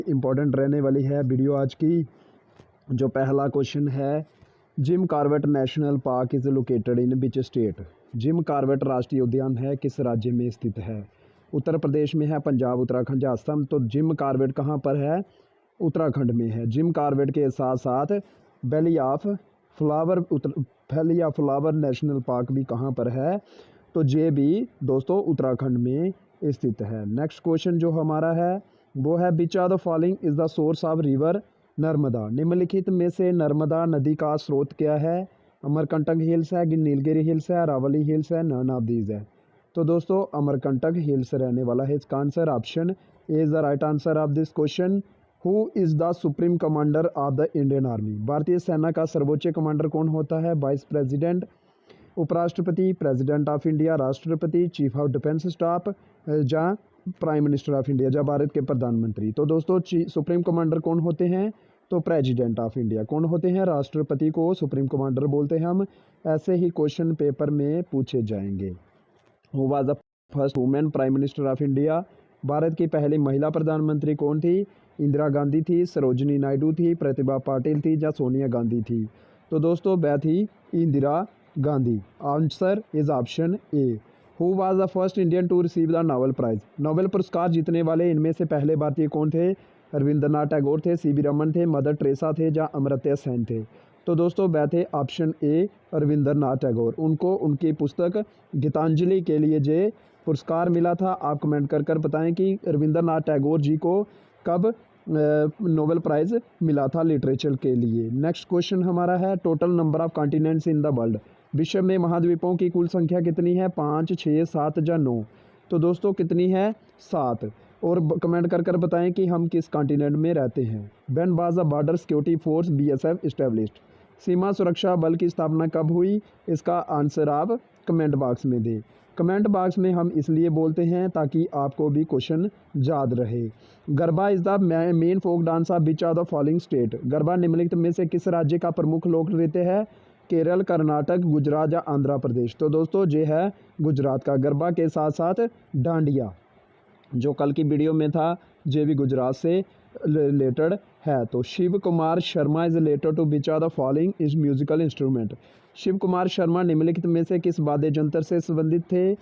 Important रहने वाली है वीडियो आज की। जो पहला क्वेश्चन है, Jim Corbett national park is located in which state. Jim Corbett राष्ट्रीय उद्यान है किस राज्य में स्थित है? उत्तर प्रदेश में है, पंजाब, उत्तराखंड या असम। तो जिम कॉर्बेट कहाँ पर है? उत्तराखंड में है। जिम कॉर्बेट के साथ साथ valley of flower national park भी कहाँ पर है? तो ये भी दोस्तों उत्तराखंड में स्थित है। नेक्स्ट क्वेश्चन जो हमारा है वो है, which are the following is the source of river Narmada. निम्नलिखित में से नर्मदा नदी का स्रोत क्या है? अमरकंटक हिल्स है, नीलगिरी हिल्स है, अरावली हिल्स है, नन ऑफ दीज है। तो दोस्तों अमरकंटक हिल्स रहने वाला है इसका answer. Option A is the right answer of this question. Who is the supreme commander of the Indian army. भारतीय सेना का सर्वोच्च कमांडर कौन होता है? वाइस प्रेसिडेंट, उपराष्ट्रपति, प्रेसिडेंट ऑफ इंडिया, राष्ट्रपति, चीफ ऑफ डिफेंस स्टाफ या प्राइम मिनिस्टर ऑफ इंडिया या भारत के प्रधानमंत्री। तो दोस्तों सुप्रीम कमांडर कौन होते हैं? तो प्रेसिडेंट ऑफ इंडिया। कौन होते हैं? राष्ट्रपति को सुप्रीम कमांडर बोलते हैं हम। ऐसे ही क्वेश्चन पेपर में पूछे जाएंगे। Who was the first women prime minister of India. Bharat की पहली महिला प्रधानमंत्री कौन थी? इंदिरा गांधी थी, सरोजनी नायडू थी, प्रतिभा पाटिल थी या सोनिया गांधी थी। तो दोस्तों वह थी Indira Gandhi. Answer is option A. Who was the first Indian to receive the Nobel prize. Nobel पुरस्कार जीतने वाले इनमें से पहले भारतीय कौन थे? रविंद्रनाथ टैगोर थे, सी वी रमन थे, मदर टेरेसा थे या अमर्त्य सेन थे। तो दोस्तों वह थे ऑप्शन ए रविंद्रनाथ टैगोर। उनको उनकी पुस्तक गीतांजलि के लिए जो पुरस्कार मिला था। आप कमेंट कर कर बताएं कि रविंद्रनाथ टैगोर जी को कब नोबेल प्राइज़ मिला था लिटरेचर के लिए। नेक्स्ट क्वेश्चन हमारा है, total number of continents in the world. विश्व में महाद्वीपों की कुल संख्या कितनी है? 5, 6, 7 या 9। तो दोस्तों कितनी है? 7। और कमेंट कर कर बताएं कि हम किस कॉन्टिनेंट में रहते हैं। When was the border security force BSF established. सीमा सुरक्षा बल की स्थापना कब हुई? इसका आंसर आप कमेंट बॉक्स में दें। कमेंट बॉक्स में हम इसलिए बोलते हैं ताकि आपको भी क्वेश्चन याद रहे। Garba is the main folk dance of which of the following state. Garba निम्नलिखित में से किस राज्य का प्रमुख लोक नृत्य है? केरल, कर्नाटक, गुजरात या आंध्र प्रदेश। तो दोस्तों ये है गुजरात का। गरबा के साथ साथ डांडिया जो कल की वीडियो में था ये भी गुजरात से रिलेटेड है। तो Shiv Kumar Sharma is related to which of the following is musical instrument. Shiv Kumar Sharma निम्नलिखित में से किस वाद्य यंत्र से संबंधित थे?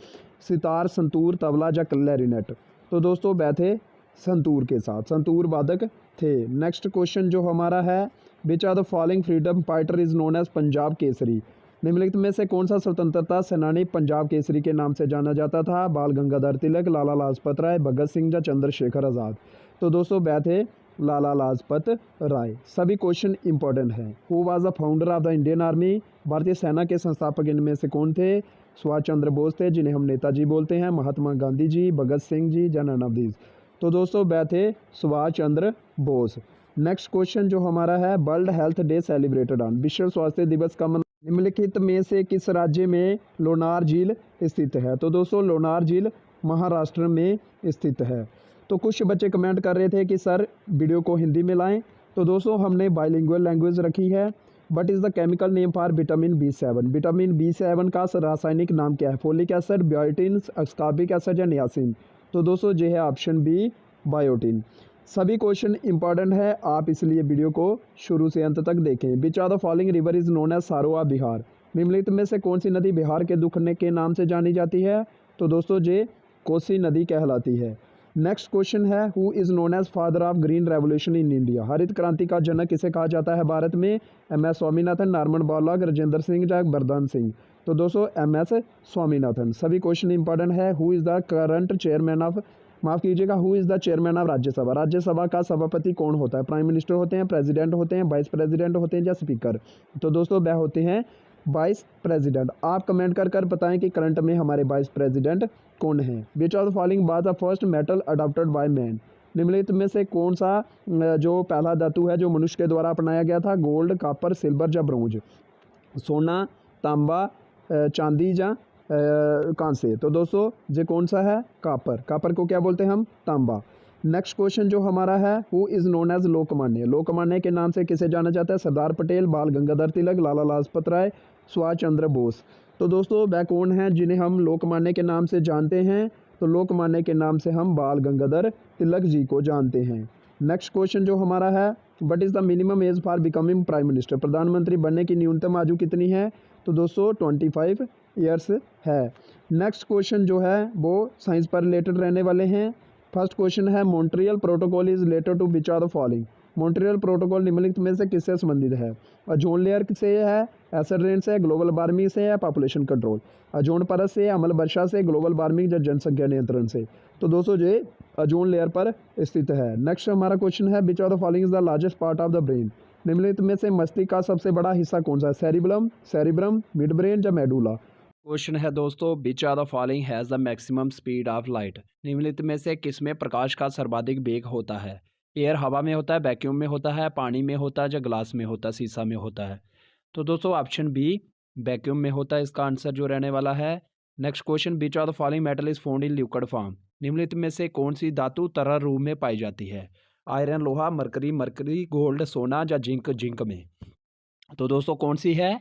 सितार, संतूर, तबला या क्लैरिनेट। तो दोस्तों वह थे संतूर के साथ, संतूर वादक थे। नेक्स्ट क्वेश्चन जो हमारा है, which of the following freedom fighter is known as Punjab Kesari. निम्नलिखित में से कौन सा स्वतंत्रता सेनानी पंजाब केसरी के नाम से जाना जाता था? बाल गंगाधर तिलक, लाला लाजपत राय, भगत सिंह या चंद्रशेखर आज़ाद। तो दोस्तों वह थे लाला लाजपत राय। सभी क्वेश्चन इंपॉर्टेंट हैं। Who was the founder of the Indian army. भारतीय सेना के संस्थापक इनमें से कौन थे? सुभाष चंद्र बोस थे, जिन्हें हम नेताजी बोलते हैं, महात्मा गांधी जी, भगत सिंह जी या नन ऑफ दीज। तो दोस्तों वह थे सुभाष चंद्र बोस। नेक्स्ट क्वेश्चन जो हमारा है, world health day celebrated on. विश्व स्वास्थ्य दिवस का निम्नलिखित में से किस राज्य में लोनार झील स्थित है? तो दोस्तों लोनार झील महाराष्ट्र में स्थित है। तो कुछ बच्चे कमेंट कर रहे थे कि सर वीडियो को हिंदी में लाएं। तो दोस्तों हमने बाइलिंगुअल लैंग्वेज रखी है। But is the chemical name for vitamin B7। Vitamin B7 का रासायनिक नाम क्या है? Folic acid, biotin, ascorbic acid या नियासिन। तो दोस्तों ये है ऑप्शन बी बायोटिन। सभी क्वेश्चन इंपॉर्टेंट है, आप इसलिए वीडियो को शुरू से अंत तक देखें। Which are the following river is known as sorrow of Bihar. निम्नलिखित में से कौन सी नदी बिहार के दुखने के नाम से जानी जाती है? तो दोस्तों ये कोसी नदी कहलाती है। नेक्स्ट क्वेश्चन है, who is known as father of green revolution in India. हरित क्रांति का जनक किसे कहा जाता है भारत में? MS Swaminathan, Norman Borlaug, Rajendra Singh या बरदान सिंह। तो दोस्तों MS स्वामीनाथन। सभी क्वेश्चन इंपॉर्टेंट है। Who is the current chairman of, माफ़ कीजिएगा, who is the chairman of Rajya Sabha. Rajya Sabha का सभापति कौन होता है? प्राइम मिनिस्टर होते हैं, प्रेसिडेंट होते हैं, वाइस प्रेसिडेंट होते हैं या स्पीकर। तो दोस्तों वह होते हैं वाइस प्रेसिडेंट। आप कमेंट कर कर बताएं कि करंट में हमारे वाइस प्रेसिडेंट कौन है। Which of the following was the first metal adopted by man. निम्नलिखित में से कौन सा जो पहला धातु है जो मनुष्य के द्वारा अपनाया गया था? गोल्ड, कॉपर, सिल्वर या ब्रोंज। सोना, तांबा, चांदी या कांसे। तो दोस्तों ये कौन सा है? कॉपर। कॉपर को क्या बोलते हैं हम? तांबा। नेक्स्ट क्वेश्चन जो हमारा है, who is known as Lokmanya. Lokmanya के नाम से किसे जाना जाता है? सरदार पटेल, बाल गंगाधर तिलक, लाला लाजपत राय, सुभाष चंद्र बोस। तो दोस्तों वह कौन है जिन्हें हम लोकमान्य के नाम से जानते हैं? तो लोकमान्य के नाम से हम बाल गंगाधर तिलक जी को जानते हैं। नेक्स्ट क्वेश्चन जो हमारा है, what is the minimum age for becoming prime minister, प्रधानमंत्री बनने की न्यूनतम आयु कितनी है? तो दोस्तों 25 ईयर्स है। नेक्स्ट क्वेश्चन जो है वो साइंस पर रिलेटेड रहने वाले हैं। फर्स्ट क्वेश्चन है, Montreal protocol is related to which are the following, Montreal protocol निम्नलिखित में से किससे संबंधित है? ओजोन लेयर से है, एसिड रेन से, ग्लोबल वार्मिंग से, या पॉपुलेशन कंट्रोल? ओजोन परत से, अम्ल वर्षा से, ग्लोबल वार्मिंग या जनसंख्या नियंत्रण से? तो दोस्तों ये ओजोन लेयर पर स्थित है। नेक्स्ट हमारा क्वेश्चन है, which are the following is the largest part of the brain, निम्नलिखित में से मस्तिष्क का सबसे बड़ा हिस्सा कौन सा है? सेरिब्रम, मिड ब्रेन या मेडुला? क्वेश्चन है दोस्तों, which are the following has the maximum speed of light, निम्नलिखित में से किसमें प्रकाश का सर्वाधिक वेग होता है? एयर हवा में होता है, वैक्यूम में होता है, पानी में होता है, या ग्लास में होता है, शीशा में होता है? तो दोस्तों ऑप्शन बी वैक्यूम में होता है इसका आंसर जो रहने वाला है। Next question, which are the following metal is found in liquid form, निम्नलिखित में से कौन सी धातु तरल रूप में पाई जाती है? आयरन लोहा, मरकरी गोल्ड, सोना या जिंक में? तो दोस्तों कौन सी है?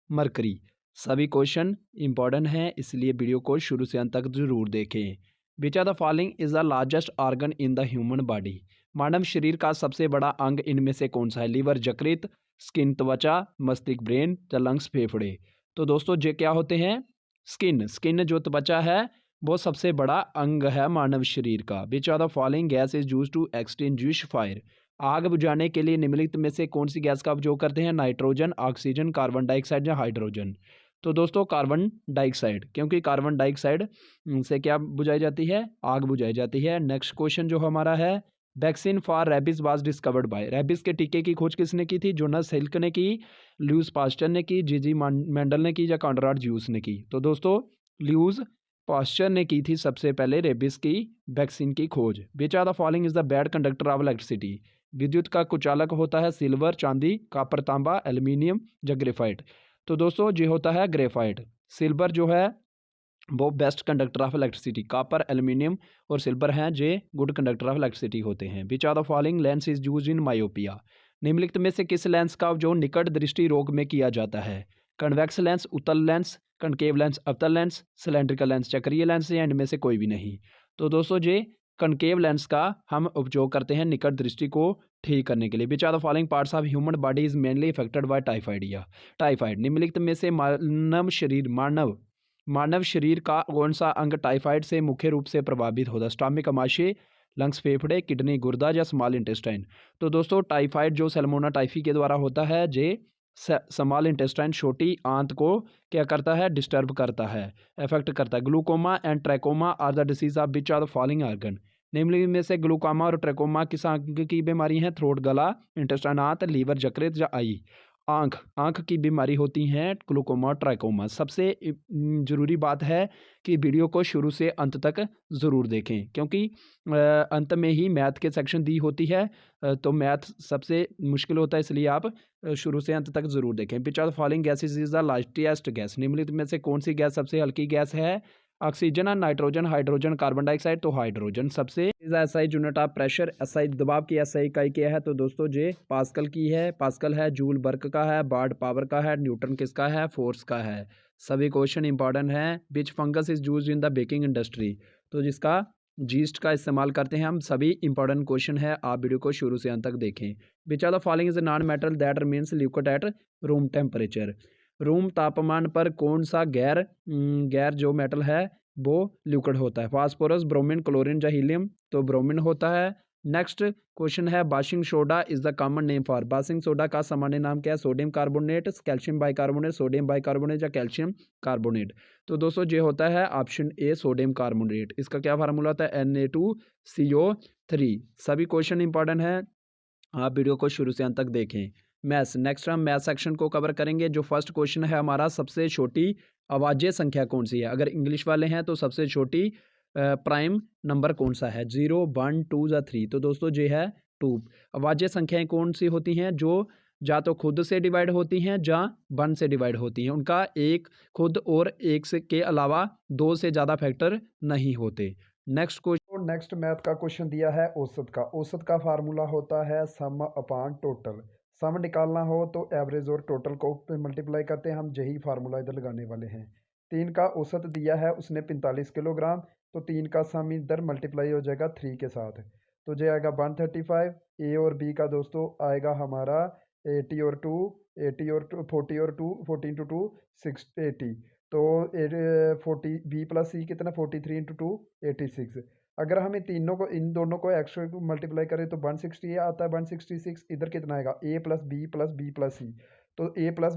मरकरी। सभी क्वेश्चन इंपॉर्टेंट हैं, इसलिए वीडियो को शुरू से अंत तक जरूर देखें। Which are the following is the largest organ in the human body, मानव शरीर का सबसे बड़ा अंग इनमें से कौन सा है? लीवर यकृत, स्किन त्वचा, मस्तिष्क ब्रेन या लंग्स फेफड़े? तो दोस्तों ये क्या होते हैं? स्किन जो त्वचा है वो सबसे बड़ा अंग है मानव शरीर का। Which are the following gas is use to extinguish fire, आग बुझाने के लिए निम्नलिखित में से कौन सी गैस का उपयोग करते हैं? नाइट्रोजन, ऑक्सीजन, कार्बन डाइऑक्साइड या हाइड्रोजन? तो दोस्तों कार्बन डाइऑक्साइड, क्योंकि कार्बन डाइऑक्साइड से क्या बुझाई जाती है? आग बुझाई जाती है। नेक्स्ट क्वेश्चन जो हमारा है, vaccine for rabies was discovered by, rabies के टीके की खोज किसने की थी? जोनास सिल्क ने की, ल्यूस पास्चर ने की, जीजी मेंडल ने की, या कॉनराड ज्यूस ने की? तो दोस्तों ल्यूस पास्चर ने की थी सबसे पहले रेबिस की वैक्सीन की खोज। Which are the following is the bad conductor of electricity, विद्युत का कुचालक होता है सिल्वर, चांदी, कॉपर, तांबा, एल्यूमिनियम या ग्रेफाइट? तो दोस्तों ये होता है ग्रेफाइट। सिल्वर जो है वो best conductor of electricity, copper, aluminium और सिल्वर हैं जे गुड कंडक्टर ऑफ इलेक्ट्रिसिटी होते हैं। Which are the following lens is use in myopia, निम्नलिखित में से किस लेंस का जो निकट दृष्टि रोग में किया जाता है? कन्वेक्स लेंस, उत्तल लेंस, कनकेव लेंस, अवतल लेंस, सिलेंड्रिकल लेंस, चक्रीय लेंस, या इनमें से कोई भी नहीं? तो दोस्तों ये कनकेव लेंस का हम उपयोग करते हैं निकट दृष्टि को ठीक करने के लिए। Which are the following parts of human body is mainly affected by typhoid, निम्नलिखित में से मानव शरीर का कौन सा अंग टाइफाइड से मुख्य रूप से प्रभावित होता है? स्टमक, अमाशय, लंग्स, फेफड़े, किडनी, गुर्दा या स्मॉल इंटेस्टाइन? तो दोस्तों टाइफाइड जो सैल्मोना टाइफी के द्वारा होता है जे स्मॉल इंटेस्टाइन छोटी आंत को क्या करता है? डिस्टर्ब करता है, अफेक्ट करता है। Glaucoma and trachoma are the disease of which are the following organ, निम्नलिखित में से ग्लूकोमा और ट्रैकोमा किस अंग की बीमारी है? थ्रोट, गला, इंटेस्टाइन, आंत, लीवर, यकृत या आई? आँख की बीमारी होती हैं ग्लूकोमा, ट्राइकोमा। सबसे ज़रूरी बात है कि वीडियो को शुरू से अंत तक ज़रूर देखें, क्योंकि अंत में ही मैथ के सेक्शन दी होती है, तो मैथ सबसे मुश्किल होता है, इसलिए आप शुरू से अंत तक ज़रूर देखें। Which are the following gases is the lightest gas, निम्नलिखित में से कौन सी गैस सबसे हल्की गैस है? Oxygen, nitrogen, hydrogen, carbon dioxide? तो हाइड्रोजन। सबसे SI unit of pressure, SI दबाव की एसआई इकाई क्या है? तो दोस्तों ये पास्कल की है, पास्कल है, जूल वर्क का है, वाट पावर का है, न्यूटन किसका है? फोर्स का है। सभी क्वेश्चन इंपॉर्टेंट हैं। Which fungus is use in the baking industry, तो जिसका जीस्ट का इस्तेमाल करते हैं हम। सभी इंपॉर्टेंट क्वेश्चन है, आप वीडियो को शुरू से अंत तक देखें। Which are the following is non metal that remains liquid at room temperature, room तापमान पर कौन सा गैर जो मेटल है वो लिक्विड होता है? फास्फोरस, ब्रोमीन, क्लोरीन या हीलियम? तो ब्रोमीन होता है। नेक्स्ट क्वेश्चन है, washing soda is the common name for, washing soda का सामान्य नाम क्या है? Sodium carbonate, calcium bicarbonate, sodium bicarbonate या कैल्शियम कार्बोनेट? तो दोस्तों ये होता है ऑप्शन ए सोडियम कार्बोनेट। इसका क्या फार्मूला होता है? Na2CO3। सभी क्वेश्चन इंपॉर्टेंट है, आप वीडियो को शुरू से अंत तक देखें। मैथ्स, नेक्स्ट हम मैथ सेक्शन को कवर करेंगे। जो फर्स्ट क्वेश्चन है हमारा, सबसे छोटी अवाज्य संख्या कौन सी है? अगर इंग्लिश वाले हैं तो सबसे छोटी प्राइम नंबर कौन सा है? 0, 1, 2 या 3? तो दोस्तों ये है 2। अवाज्य संख्याएं कौन सी होती हैं? जो या तो खुद से डिवाइड होती हैं या 1 से डिवाइड होती हैं, उनका एक खुद और एक से के अलावा 2 से ज़्यादा फैक्टर नहीं होते। नेक्स्ट क्वेश्चन, नेक्स्ट मैथ का क्वेश्चन दिया है औसत का। औसत का फार्मूला होता है सम अपॉन टोटल। सम निकालना हो तो एवरेज और टोटल को मल्टीप्लाई करते हैं हम, यही फार्मूला इधर लगाने वाले हैं। 3 का औसत दिया है उसने 45 किलोग्राम, तो 3 का सम इधर मल्टीप्लाई हो जाएगा 3 के साथ। तो ये आएगा 135। ए और बी का दोस्तों आएगा हमारा 80 और 2, 80 और 2, 40 और 2, 14 इंटू 2 80। तो 40 बी प्लस सी कितना 43 इंटू 2 86। अगर हम इन दोनों को एक्स्ट्रा को मल्टीप्लाई करें तो 160 आता है 166। इधर कितना आएगा ए प्लस बी प्लस सी। तो ए प्लस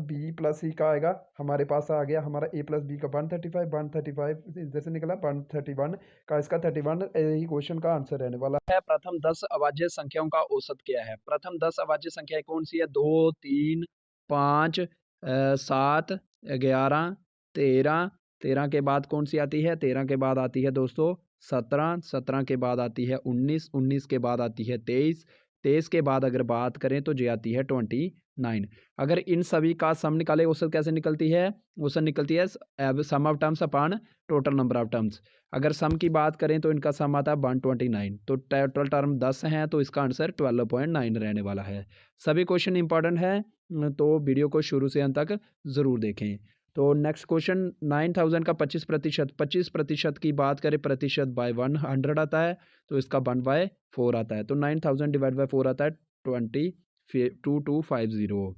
सी का आएगा हमारे पास आ गया हमारा ए प्लस बी का 135 इधर से निकला 131 का इसका 31 यही क्वेश्चन का आंसर रहने वाला है। प्रथम 10 अभाज्य संख्याओं का औसत क्या है? प्रथम 10 अभाज्य संख्याएं कौन सी है? 2, 3, 5, 7, 11, 13, 13 के बाद कौन सी आती है? 13 के बाद आती है दोस्तों 17, 17 के बाद आती है 19, 19 के बाद आती है 23, 23 के बाद अगर बात करें तो ये आती है 29। अगर इन सभी का सम निकाले औसत कैसे निकलती है? औसत निकलती है sum of terms upon total number of terms. अगर सम की बात करें तो इनका सम आता है 129। तो टोटल टर्म 10 हैं तो इसका आंसर 12.9 रहने वाला है। सभी क्वेश्चन इंपॉर्टेंट है तो वीडियो को शुरू से अंत तक ज़रूर देखें। तो नेक्स्ट क्वेश्चन 9000 का 25%, 25% की बात करें प्रतिशत बाय 100 आता है तो इसका 1/4 आता है। तो 9000 डिवाइड बाय 4 आता है 2250।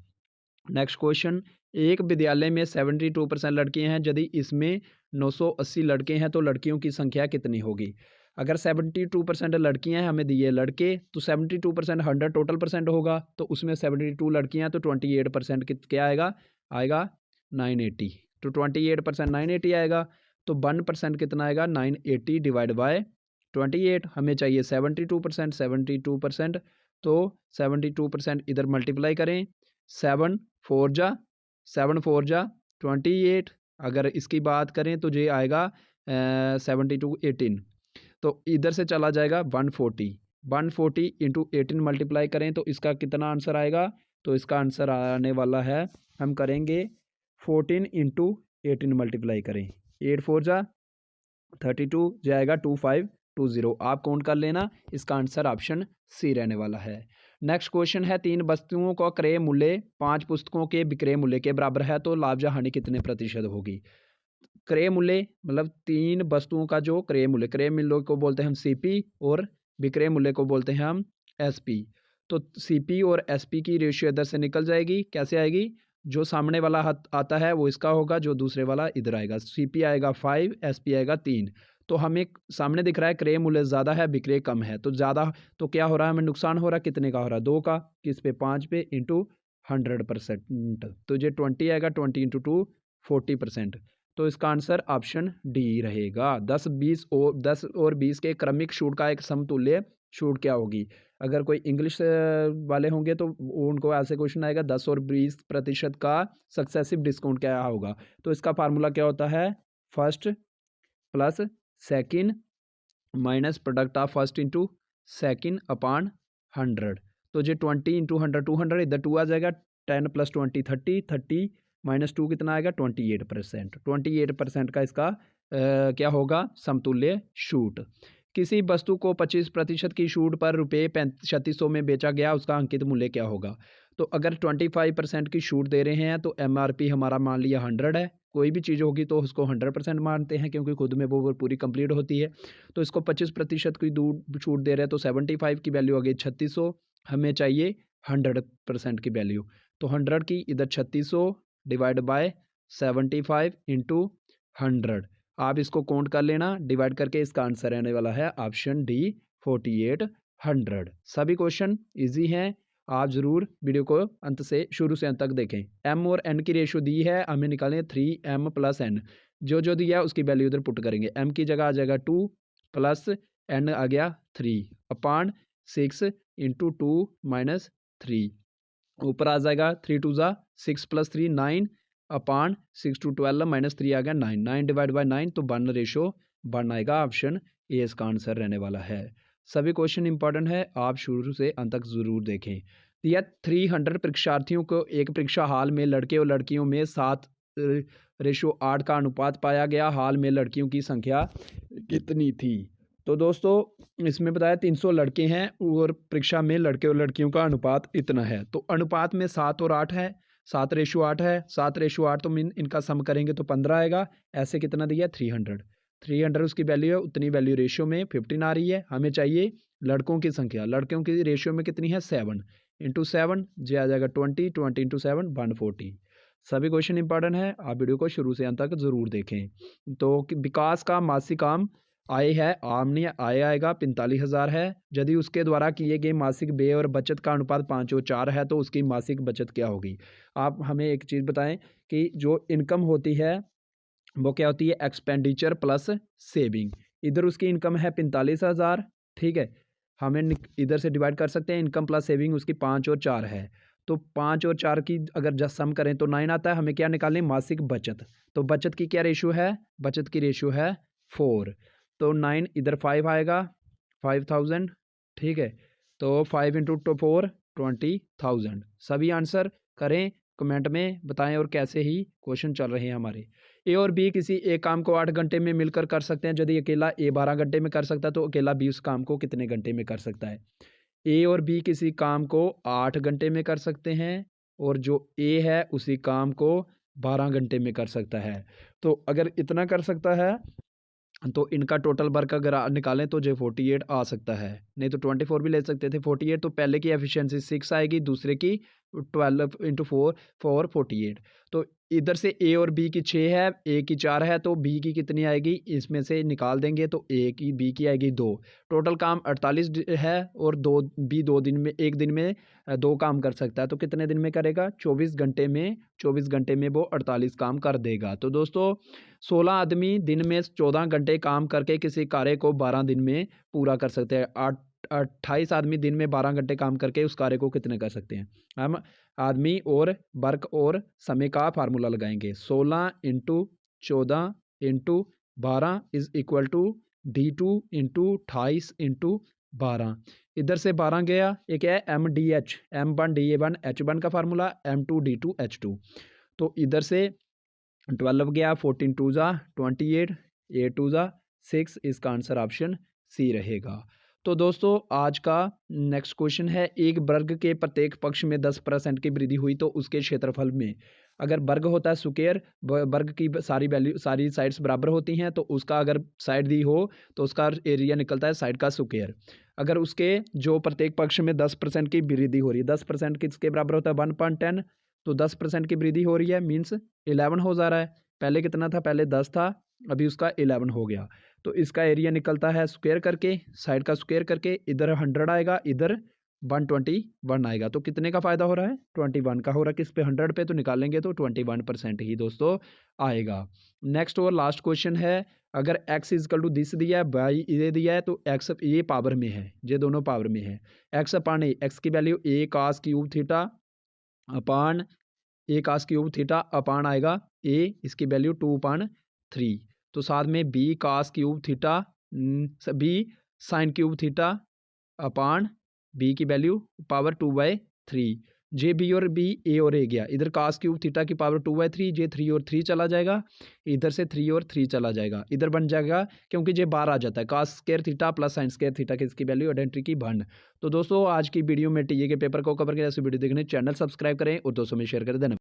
नेक्स्ट क्वेश्चन, एक विद्यालय में 72% लड़कियां हैं, यदि इसमें 980 लड़के हैं तो लड़कियों की संख्या कितनी होगी? अगर 72% लड़कियां हैं हमें दिए लड़के तो 72% 100 टोटल परसेंट होगा तो उसमें 72 लड़कियां हैं तो 28% क्या आएगा? आएगा 980। तो 28% 980 आएगा। तो 1% कितना आएगा? 980 डिवाइड बाय 28। हमें चाहिए 72%, 72%। तो 72% इधर मल्टीप्लाई करें 7 4 जा 28। अगर इसकी बात करें तो ये आएगा 72 18। तो इधर से चला जाएगा 140 इंटू 18 मल्टीप्लाई करें तो इसका कितना आंसर आएगा? तो इसका आंसर आने वाला है, हम करेंगे 14 इंटू 18 मल्टीप्लाई करें 8 4 जा 32 जाएगा 2520। आप काउंट कर लेना, इसका आंसर ऑप्शन सी रहने वाला है। नेक्स्ट क्वेश्चन है, 3 वस्तुओं का क्रय मूल्य 5 पुस्तकों के विक्रय मूल्य के बराबर है तो लाभ या हानि कितने प्रतिशत होगी? क्रय मूल्य मतलब 3 वस्तुओं का जो क्रय मूल्य को बोलते हैं हम सीपी और विक्रय मूल्य को बोलते हैं हम एसपी। तो सीपी और एसपी की रेशियो इधर से निकल जाएगी। कैसे आएगी? जो सामने वाला आता है वो इसका होगा, जो दूसरे वाला इधर आएगा। सीपी आएगा 5, एसपी आएगा 3। तो हमें सामने दिख रहा है क्रय मूल्य ज़्यादा है, विक्रय कम है। तो ज़्यादा तो क्या हो रहा है? हमें नुकसान हो रहा है। कितने का हो रहा है? 2 का। किस पे? 5 पे इंटू 100%। तो ये 20 आएगा, 20 इंटू 2 40%। तो इसका आंसर ऑप्शन डी रहेगा। 10 और 20 के क्रमिक छूट का एक समतुल्य छूट क्या होगी? अगर कोई इंग्लिश वाले होंगे तो उनको ऐसे क्वेश्चन आएगा 10 और 20% का सक्सेसिव डिस्काउंट क्या होगा? तो इसका फार्मूला क्या होता है? First plus second minus product of first into second upon 100। तो ये 20 इंटू 100 200, इधर 2 आ जाएगा। 10 प्लस 20 30, 30 माइनस 2 कितना आएगा? 28%। 28% का इसका क्या होगा? समतुल्य छूट। किसी वस्तु को 25% की छूट पर रुपये 3600 में बेचा गया, उसका अंकित मूल्य क्या होगा? तो अगर 25% की छूट दे रहे हैं तो एमआरपी हमारा मान लिया 100 है। कोई भी चीज़ होगी तो उसको 100% मानते हैं क्योंकि खुद में वो पूरी कंप्लीट होती है। तो इसको 25% की छूट दे रहे हैं तो 75 की वैल्यू आ गई 3600। हमें चाहिए 100% की वैल्यू। तो 100 की इधर 3600 डिवाइड बाय 75 इंटू 100। आप इसको काउंट कर लेना, डिवाइड करके इसका आंसर रहने वाला है ऑप्शन डी 4800। सभी क्वेश्चन इजी हैं, आप ज़रूर वीडियो को शुरू से अंत तक देखें। एम और एन की रेशो दी है, हमें निकालें 3m प्लस एन। जो जो दिया है उसकी वैल्यू इधर पुट करेंगे। एम की जगह आ जाएगा 2 प्लस एन आ गया 3 अपॉन 6 इंटू 2 माइनस 3। ऊपर आ जाएगा 3 2 ज़ा 6 प्लस 3 9 अपॉन 6 टू 12 माइनस 3 आ गया 9। 9 डिवाइड बाय 9 तो 1 रेशो 1 आएगा। ऑप्शन ए इसका आंसर रहने वाला है। सभी क्वेश्चन इंपॉर्टेंट है, आप शुरू से अंत तक ज़रूर देखें। यह 300 परीक्षार्थियों को एक परीक्षा हॉल में लड़के और लड़कियों में 7:8 का अनुपात पाया गया। हाल में लड़कियों की संख्या कितनी थी? तो दोस्तों इसमें बताया 300 लड़के हैं और परीक्षा में लड़के और लड़कियों का अनुपात इतना है। तो अनुपात में 7 और 8 है, 7:8 है। 7:8 तो इनका सम करेंगे तो 15 आएगा। ऐसे कितना दिया? 300। 300 उसकी वैल्यू है, उतनी वैल्यू रेशियो में 15 आ रही है। हमें चाहिए लड़कों की संख्या, लड़कों की रेशियो में कितनी है 7 इंटू 7 जो आ जाएगा 20, 20 इंटू 7 140। सभी क्वेश्चन इंपॉर्टेंट है, आप वीडियो को शुरू से अंत तक जरूर देखें। तो विकास का मासिक आम आय है, आमनी आय आएगा 45,000 है। यदि उसके द्वारा किए गए मासिक व्यय और बचत का अनुपात 5 और 4 है तो उसकी मासिक बचत क्या होगी। आप हमें एक चीज़ बताएं कि जो इनकम होती है वो क्या होती है, एक्सपेंडिचर प्लस सेविंग। इधर उसकी इनकम है 45,000, ठीक है। हमें इधर से डिवाइड कर सकते हैं, इनकम प्लस सेविंग उसकी 5 और 4 है। तो 5 और 4 की अगर जस्ट सम करें तो 9 आता है। हमें क्या निकालनी, मासिक बचत। तो बचत की क्या रेशियो है, बचत की रेशियो है 4। तो 9 इधर 5 आएगा, 5,000, ठीक है। तो 5 इंटू 4 20,000। सभी आंसर करें, कमेंट में बताएं और कैसे ही क्वेश्चन चल रहे हैं हमारे। ए और बी किसी एक काम को 8 घंटे में मिलकर कर सकते हैं। यदि अकेला ए 12 घंटे में कर सकता है तो अकेला बी उस काम को कितने घंटे में कर सकता है। ए और बी किसी काम को 8 घंटे में कर सकते हैं और जो ए है उसी काम को 12 घंटे में कर सकता है। तो अगर इतना कर सकता है तो इनका टोटल वर्क अगर निकालें तो जो 48 आ सकता है, नहीं तो 24 भी ले सकते थे। 48 तो पहले की एफिशिएंसी 6 आएगी, दूसरे की 12 इंटू 4 4 48। तो इधर से ए और बी की 6 है, ए की 4 है, तो बी की कितनी आएगी, इसमें से निकाल देंगे तो ए की बी की आएगी 2। टोटल काम 48 है और दो बी 2 दिन में, एक दिन में 2 काम कर सकता है। तो कितने दिन में करेगा, 24 घंटे में, 24 घंटे में वो 48 काम कर देगा। तो दोस्तों 16 आदमी दिन में 14 घंटे काम करके किसी कार्य को 12 दिन में पूरा कर सकते हैं। 28 आदमी दिन में 12 घंटे काम करके उस कार्य को कितने कर सकते हैं। हम आदमी और वर्क और समय का फार्मूला लगाएंगे। 16 into 14 into 12 is equal to D2 into 28 into 12। इधर से 12 गया, एक है MDH, M1 DA1 H1 का फार्मूला, M2 D2 H2। तो इधर से 12 गया, 14 2 ज़ा 28, 8 2 ज़ा 6। इसका आंसर ऑप्शन सी रहेगा। तो दोस्तों आज का नेक्स्ट क्वेश्चन है, एक वर्ग के प्रत्येक पक्ष में 10% की वृद्धि हुई तो उसके क्षेत्रफल में, अगर वर्ग होता है स्क्वायर, वर्ग की सारी वैल्यू, सारी साइड्स बराबर होती हैं, तो उसका अगर साइड दी हो तो उसका एरिया निकलता है साइड का स्क्वायर। अगर उसके जो प्रत्येक पक्ष में 10% की वृद्धि हो रही है, 10% किसके बराबर होता है 1.10, तो 10% की वृद्धि हो रही है मीन्स 11 हो जा रहा है। पहले कितना था, पहले 10 था, अभी उसका 11 हो गया। तो इसका एरिया निकलता है स्क्वायर करके, साइड का स्क्वायर करके, इधर 100 आएगा, इधर 121 आएगा। तो कितने का फ़ायदा हो रहा है, 21 का हो रहा है। किस पे, 100 पे, तो निकालेंगे तो 21% ही दोस्तों आएगा। नेक्स्ट और लास्ट क्वेश्चन है, अगर x इजकल टू दिस दिया है, y ये दिया है, तो x ये पावर में है, ये दोनों पावर में है। x अपान ए, एक्स की value a cos cube theta upon A cos cube theta upon आएगा ए, इसकी वैल्यू 2/3। तो साथ में B cos cube theta, B sine cube theta upon B की वैल्यू पावर 2/3। जे बी और बी, ए और ए गया, इधर कास क्यूब थीटा की पावर 2/3, जे 3 और 3 चला जाएगा, इधर से 3 और 3 चला जाएगा, इधर बन जाएगा क्योंकि जे 12 आ जाता है, cos square theta plus sine square theta की इसकी वैल्यू आइडेंटिटी की 1। तो दोस्तों आज की वीडियो में टीए के पेपर को कवर किया। ऐसे वीडियो देखने चैनल सब्सक्राइब करें और दोस्तों में शेयर कर देना।